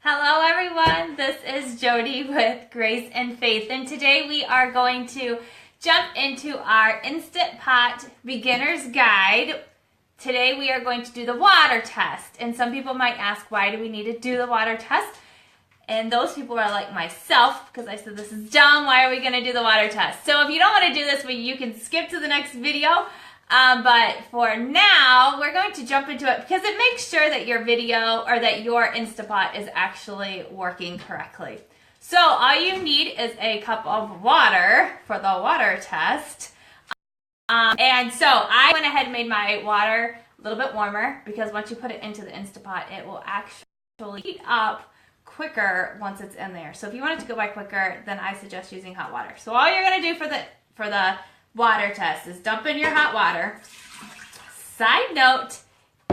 Hello everyone, this is Jody with Grace and Faith, and today we are going to jump into our Instant Pot Beginner's Guide. Today we are going to do the water test, and some people might ask, why do we need to do the water test? And those people are like myself, because I said this is dumb, why are we going to do the water test? So if you don't want to do this, you can skip to the next video. But for now, we're going to jump into it because it makes sure that your video or that your Instapot is actually working correctly. So all you need is a cup of water for the water test. And so I went ahead and made my water a little bit warmer because once you put it into the Instapot, it will actually heat up quicker once it's in there. So if you want it to go by quicker, then I suggest using hot water. So all you're going to do for the water test is dump in your hot water. Side note,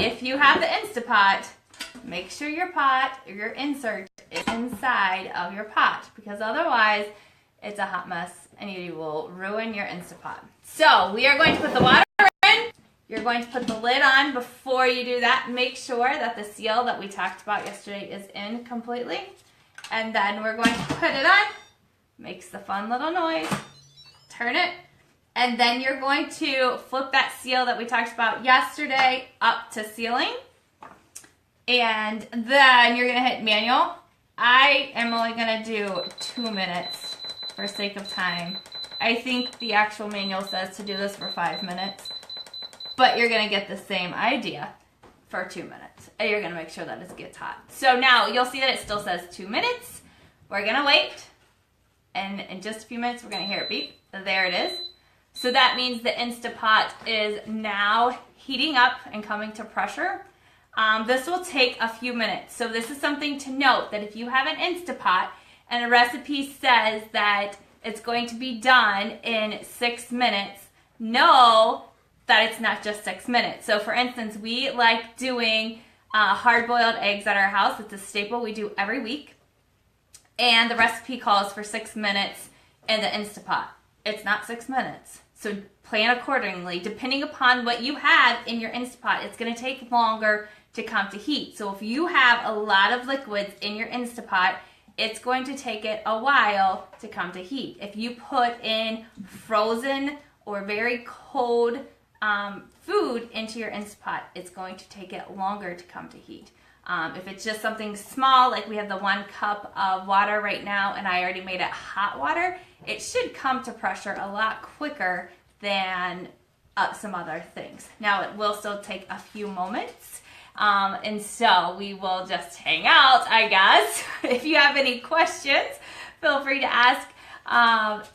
if you have the Instapot, make sure your pot or your insert is inside of your pot because otherwise it's a hot mess and you will ruin your Instapot. So we are going to put the water in. You're going to put the lid on. Before you do that, make sure that the seal that we talked about yesterday is in completely. And then we're going to put it on. Makes the fun little noise. Turn it. And then you're going to flip that seal that we talked about yesterday up to sealing. And then you're going to hit manual. I am only going to do 2 minutes for sake of time. I think the actual manual says to do this for 5 minutes. But you're going to get the same idea for 2 minutes. And you're going to make sure that it gets hot. So now you'll see that it still says 2 minutes. We're going to wait. And in just a few minutes, we're going to hear it beep. There it is. So that means the Instapot is now heating up and coming to pressure. This will take a few minutes. So this is something to note that if you have an Instapot and a recipe says that it's going to be done in 6 minutes, know that it's not just 6 minutes. So for instance, we like doing hard-boiled eggs at our house. It's a staple we do every week. And the recipe calls for 6 minutes in the Instapot. It's not 6 minutes. So plan accordingly. Depending upon what you have in your Instapot, it's going to take longer to come to heat. So if you have a lot of liquids in your Instapot, it's going to take it a while to come to heat. If you put in frozen or very cold food into your Instapot, it's going to take it longer to come to heat. If it's just something small, like we have the 1 cup of water right now, and I already made it hot water, it should come to pressure a lot quicker than some other things. Now, it will still take a few moments, and so we will just hang out, I guess. If you have any questions, feel free to ask.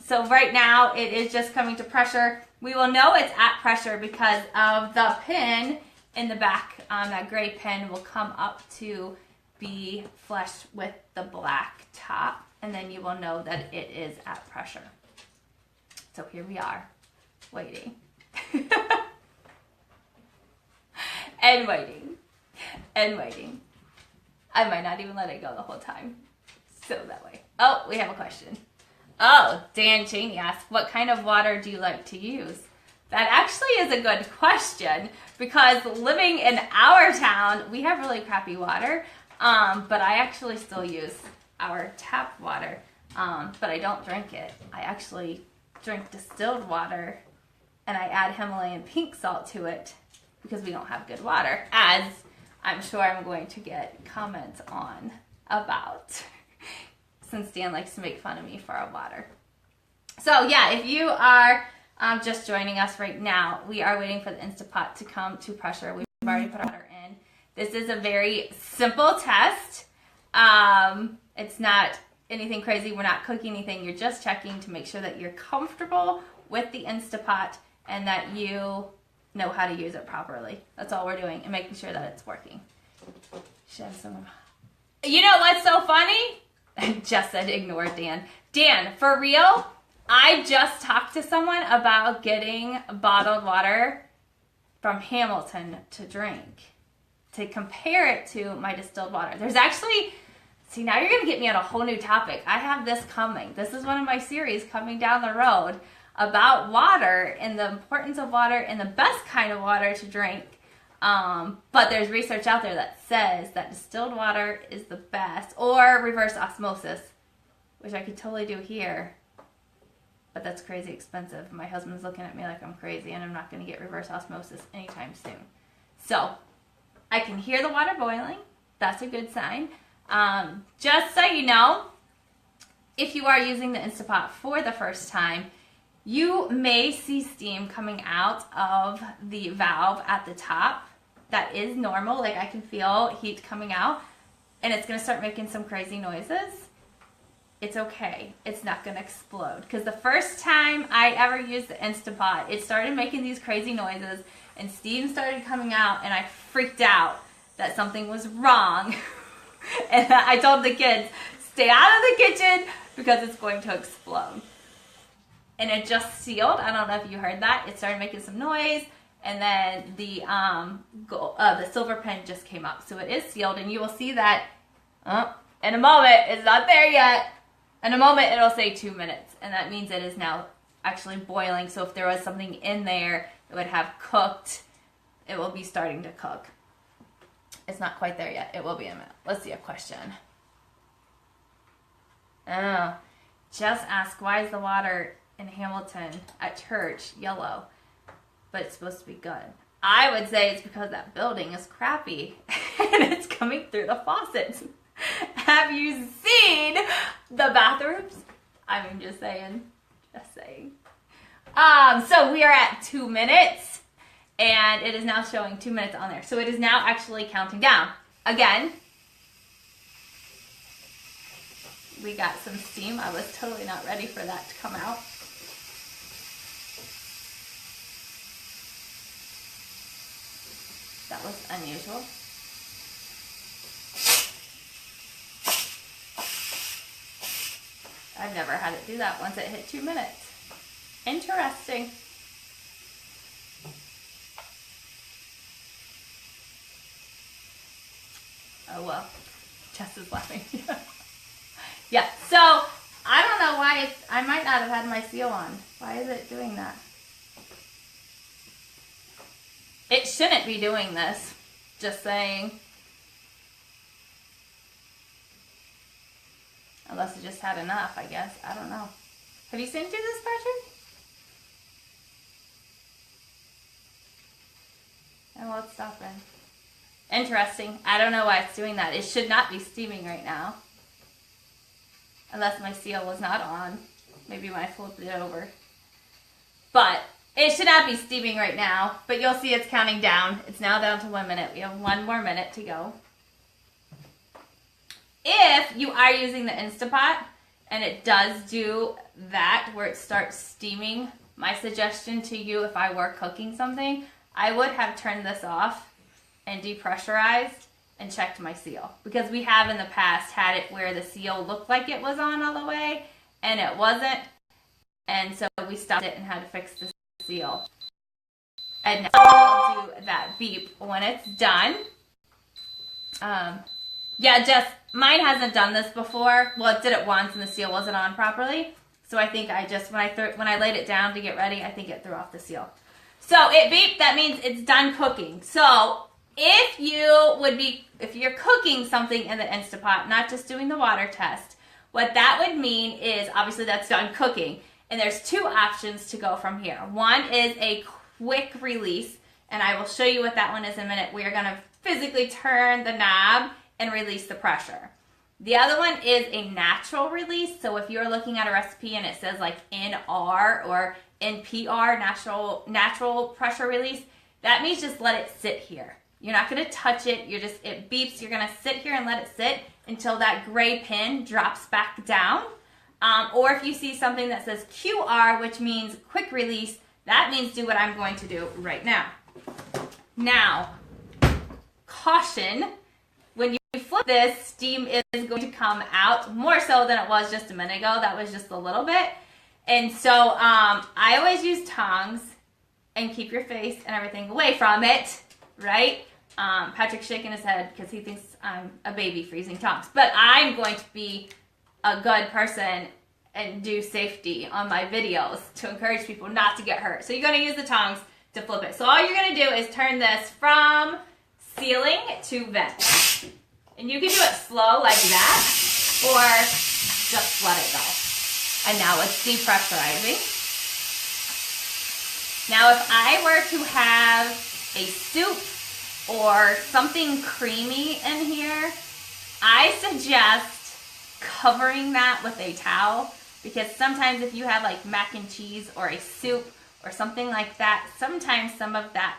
So right now, it is just coming to pressure. We will know it's at pressure because of the pin in the back. That gray pin will come up to be flush with the black top, and then you will know that it is at pressure. So here we are, waiting. And waiting. And waiting. I might not even let it go the whole time. So that way. Oh, we have a question. Oh, Dan Cheney asked, what kind of water do you like to use? That actually is a good question because living in our town, we have really crappy water, but I actually still use our tap water, but I don't drink it. I actually drink distilled water and I add Himalayan pink salt to it because we don't have good water, as I'm sure I'm going to get comments on about since Dan likes to make fun of me for our water. So yeah, if you are just joining us right now, we are waiting for the Instapot to come to pressure. We've already put our water in. This is a very simple test. It's not anything crazy. We're not cooking anything. You're just checking to make sure that you're comfortable with the Instapot and that you know how to use it properly. That's all we're doing, and making sure that it's working. Should have some. You know what's so funny? I just said ignore Dan. Dan, for real? I just talked to someone about getting bottled water from Hamilton to drink to compare it to my distilled water. There's actually, see, now you're going to get me on a whole new topic. I have this coming. This is one of my series coming down the road about water and the importance of water and the best kind of water to drink. But there's research out there that says that distilled water is the best, or reverse osmosis, which I could totally do here, but that's crazy expensive. My husband's looking at me like I'm crazy, and I'm not going to get reverse osmosis anytime soon. So I can hear the water boiling. That's a good sign. Just so you know, if you are using the Instant Pot for the first time, you may see steam coming out of the valve at the top. That is normal. Like, I can feel heat coming out, and it's going to start making some crazy noises. It's okay. It's not going to explode. Because the first time I ever used the Instant Pot, it started making these crazy noises, and steam started coming out, and I freaked out that something was wrong. And I told the kids, stay out of the kitchen because it's going to explode. And it just sealed. I don't know if you heard that. It started making some noise, and then the silver pen just came up. So it is sealed, and you will see that in a moment. It's not there yet. In a moment, it'll say 2 minutes, and that means it is now actually boiling. So if there was something in there that would have cooked, it will be starting to cook. It's not quite there yet. It will be in a minute. Let's see a question. Oh, just ask, why is the water in Hamilton at church yellow, but it's supposed to be good? I would say it's because that building is crappy and it's coming through the faucets. Have you seen the bathrooms? I mean, just saying. Just saying. So we are at 2 minutes, and it is now showing 2 minutes on there. So it is now actually counting down. Again, we got some steam. I was totally not ready for that to come out. That was unusual. I've never had it do that once it hit 2 minutes. Interesting. Oh well, Jess is laughing. Yeah, so I don't know why I might not have had my seal on. Why is it doing that? It shouldn't be doing this, just saying. Unless it just had enough, I guess. I don't know. Have you seen it do this, Patrick? And well, it's stopping. Interesting. I don't know why it's doing that. It should not be steaming right now. Unless my seal was not on. Maybe when I flipped it over. But it should not be steaming right now. But you'll see it's counting down. It's now down to 1 minute. We have 1 more minute to go. If you are using the Instant Pot and it does do that where it starts steaming, my suggestion to you, if I were cooking something, I would have turned this off and depressurized and checked my seal. Because we have in the past had it where the seal looked like it was on all the way and it wasn't. And so we stopped it and had to fix the seal. And now I'll do that beep when it's done. Yeah, Jess, mine hasn't done this before. Well, it did it once and the seal wasn't on properly. So I think I just, when I laid it down to get ready, I think it threw off the seal. So it beeped, that means it's done cooking. So if you're cooking something in the Instant Pot, not just doing the water test, what that would mean is obviously that's done cooking. And there's 2 options to go from here. One is a quick release, and I will show you what that one is in a minute. We are going to physically turn the knob and release the pressure. The other one is a natural release. So if you're looking at a recipe and it says like NR or NPR, natural pressure release, that means just let it sit here. You're not going to touch it. It beeps. You're going to sit here and let it sit until that gray pin drops back down. Or if you see something that says QR, which means quick release, that means do what I'm going to do right now. Now, caution, when you flip this, steam is going to come out more so than it was just a minute ago. That was just a little bit. And so I always use tongs and keep your face and everything away from it, right? Patrick's shaking his head because he thinks I'm a baby for using tongs. But I'm going to be a good person and do safety on my videos to encourage people not to get hurt. So you're going to use the tongs to flip it. So all you're gonna do is turn this from ceiling to vent. And you can do it slow like that, or just let it go. And now it's depressurizing. Now if I were to have a soup or something creamy in here, I suggest covering that with a towel, because sometimes if you have like mac and cheese or a soup or something like that, sometimes some of that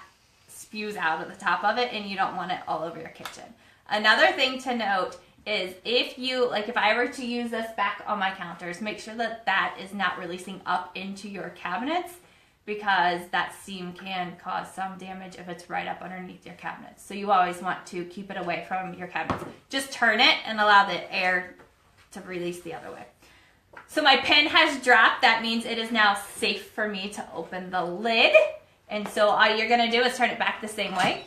spews out of the top of it and you don't want it all over your kitchen. Another thing to note is if I were to use this back on my counters, make sure that that is not releasing up into your cabinets, because that steam can cause some damage if it's right up underneath your cabinets. So you always want to keep it away from your cabinets. Just turn it and allow the air to release the other way. So my pin has dropped. That means it is now safe for me to open the lid. And so all you're gonna do is turn it back the same way,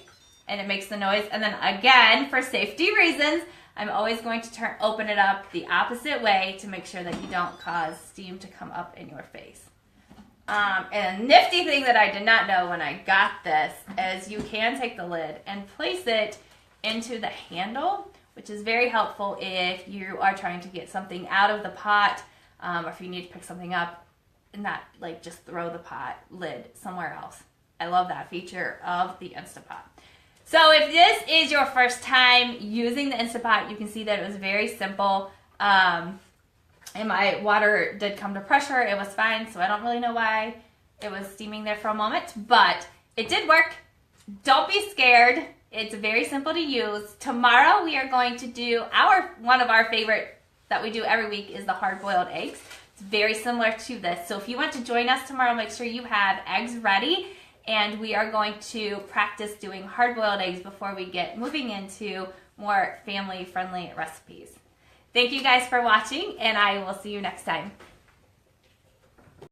and it makes the noise. And then again, for safety reasons, I'm always going to open it up the opposite way to make sure that you don't cause steam to come up in your face. And a nifty thing that I did not know when I got this is you can take the lid and place it into the handle, which is very helpful if you are trying to get something out of the pot, or if you need to pick something up and not like just throw the pot lid somewhere else. I love that feature of the Instant Pot. So if this is your first time using the Instant Pot, you can see that it was very simple. And my water did come to pressure. It was fine, so I don't really know why it was steaming there for a moment, but it did work. Don't be scared. It's very simple to use. Tomorrow we are going to do one of our favorite that we do every week is the hard-boiled eggs. It's very similar to this. So if you want to join us tomorrow, make sure you have eggs ready, and we are going to practice doing hard-boiled eggs before we get moving into more family-friendly recipes. Thank you guys for watching, and I will see you next time.